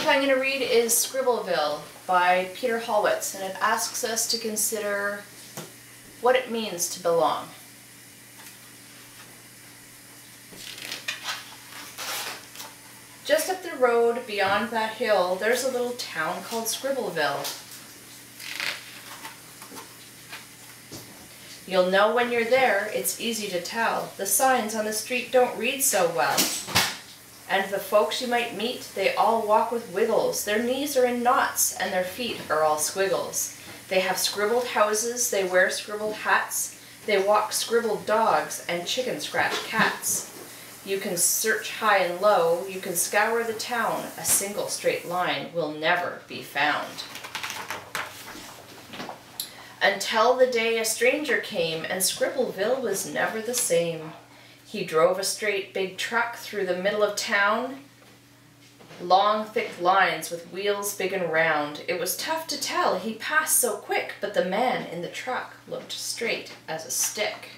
I'm going to read is Scribbleville by Peter Hallwitz, and it asks us to consider what it means to belong. Just up the road beyond that hill, there's a little town called Scribbleville. You'll know when you're there, it's easy to tell. The signs on the street don't read so well. And the folks you might meet, they all walk with wiggles. Their knees are in knots, and their feet are all squiggles. They have scribbled houses, they wear scribbled hats, they walk scribbled dogs and chicken scratch cats. You can search high and low, you can scour the town, a single straight line will never be found. Until the day a stranger came, and Scribbleville was never the same. He drove a straight big truck through the middle of town, long thick lines with wheels big and round. It was tough to tell, he passed so quick, but the man in the truck looked straight as a stick.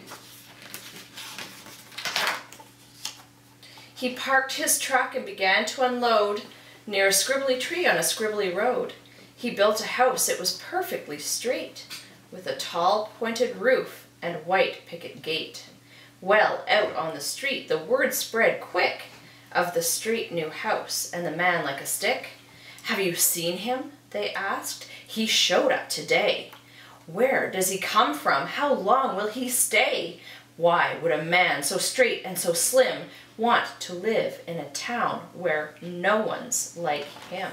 He parked his truck and began to unload near a scribbly tree on a scribbly road. He built a house, it was perfectly straight, with a tall pointed roof and white picket gate. Well, out on the street the word spread quick of the straight new house and the man like a stick. "Have you seen him?" they asked. "He showed up today." "Where does he come from? How long will he stay?" "Why would a man so straight and so slim want to live in a town where no one's like him?"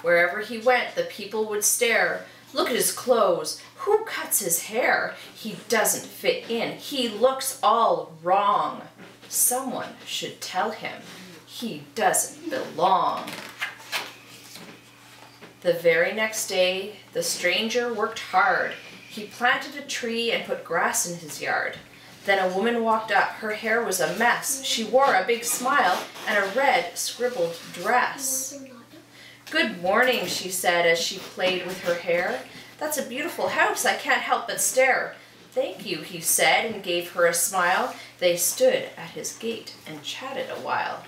Wherever he went, the people would stare. "Look at his clothes. Who cuts his hair? He doesn't fit in. He looks all wrong. Someone should tell him he doesn't belong." The very next day, the stranger worked hard. He planted a tree and put grass in his yard. Then a woman walked up. Her hair was a mess. She wore a big smile and a red scribbled dress. "Good morning," she said as she played with her hair. "That's a beautiful house, I can't help but stare." "Thank you," he said, and gave her a smile. They stood at his gate and chatted a while.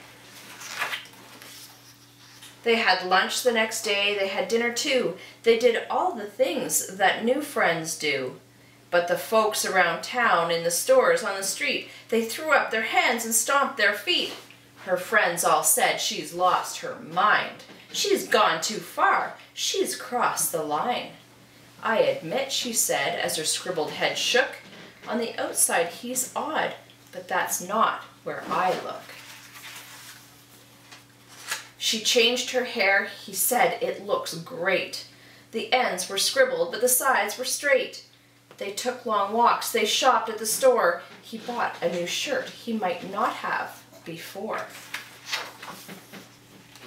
They had lunch the next day, they had dinner too. They did all the things that new friends do. But the folks around town, in the stores, on the street, they threw up their hands and stomped their feet. Her friends all said, "She's lost her mind. She's gone too far. She's crossed the line." "I admit," she said, as her scribbled head shook, "on the outside he's odd, but that's not where I look." She changed her hair. He said, "It looks great." The ends were scribbled, but the sides were straight. They took long walks. They shopped at the store. He bought a new shirt he might not have before.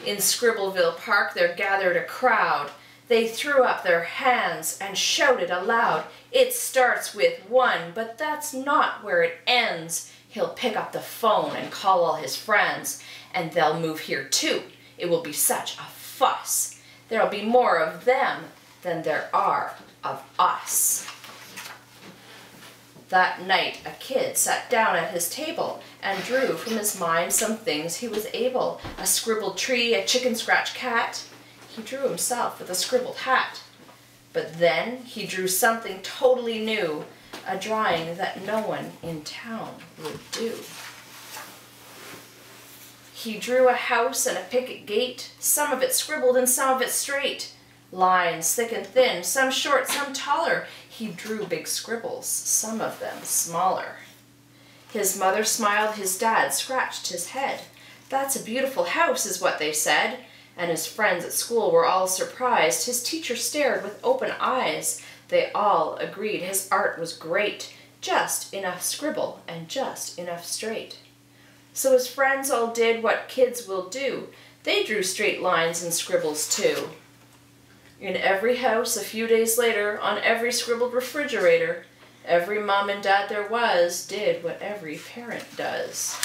In Scribbleville Park there gathered a crowd. They threw up their hands and shouted aloud. "It starts with one, but that's not where it ends. He'll pick up the phone and call all his friends, and they'll move here too. It will be such a fuss. There'll be more of them than there are of us." That night a kid sat down at his table and drew from his mind some things he was able. A scribbled tree, a chicken scratch cat. He drew himself with a scribbled hat. But then he drew something totally new, a drawing that no one in town would do. He drew a house and a picket gate, some of it scribbled and some of it straight. Lines thick and thin, some short, some taller. He drew big scribbles, some of them smaller. His mother smiled, his dad scratched his head. "That's a beautiful house," is what they said. And his friends at school were all surprised. His teacher stared with open eyes. They all agreed his art was great, just enough scribble and just enough straight. So his friends all did what kids will do. They drew straight lines and scribbles too. In every house a few days later, on every scribbled refrigerator, every mom and dad there was did what every parent does.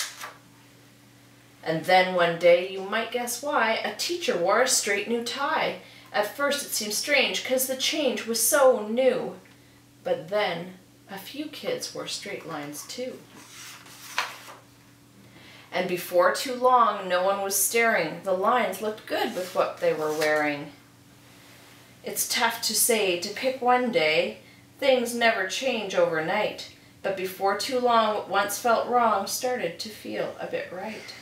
And then one day, you might guess why, a teacher wore a straight new tie. At first it seemed strange, 'cause the change was so new. But then a few kids wore straight lines too. And before too long, no one was staring. The lines looked good with what they were wearing. It's tough to say, to pick one day. Things never change overnight. But before too long, what once felt wrong started to feel a bit right.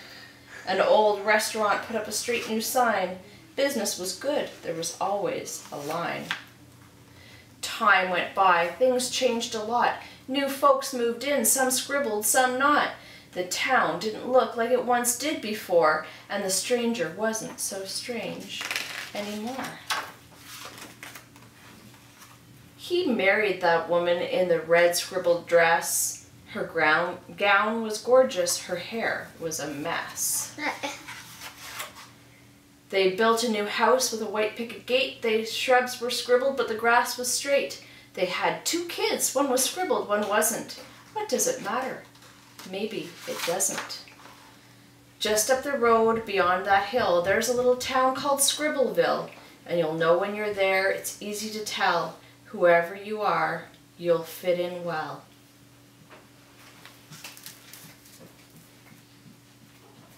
An old restaurant put up a straight new sign. Business was good. There was always a line. Time went by. Things changed a lot. New folks moved in. Some scribbled, some not. The town didn't look like it once did before, and the stranger wasn't so strange anymore. He married that woman in the red scribbled dress. Her gown was gorgeous. Her hair was a mess. They built a new house with a white picket gate. The shrubs were scribbled, but the grass was straight. They had 2 kids. One was scribbled, one wasn't. What does it matter? Maybe it doesn't. Just up the road, beyond that hill, there's a little town called Scribbleville. And you'll know when you're there, it's easy to tell. Whoever you are, you'll fit in well.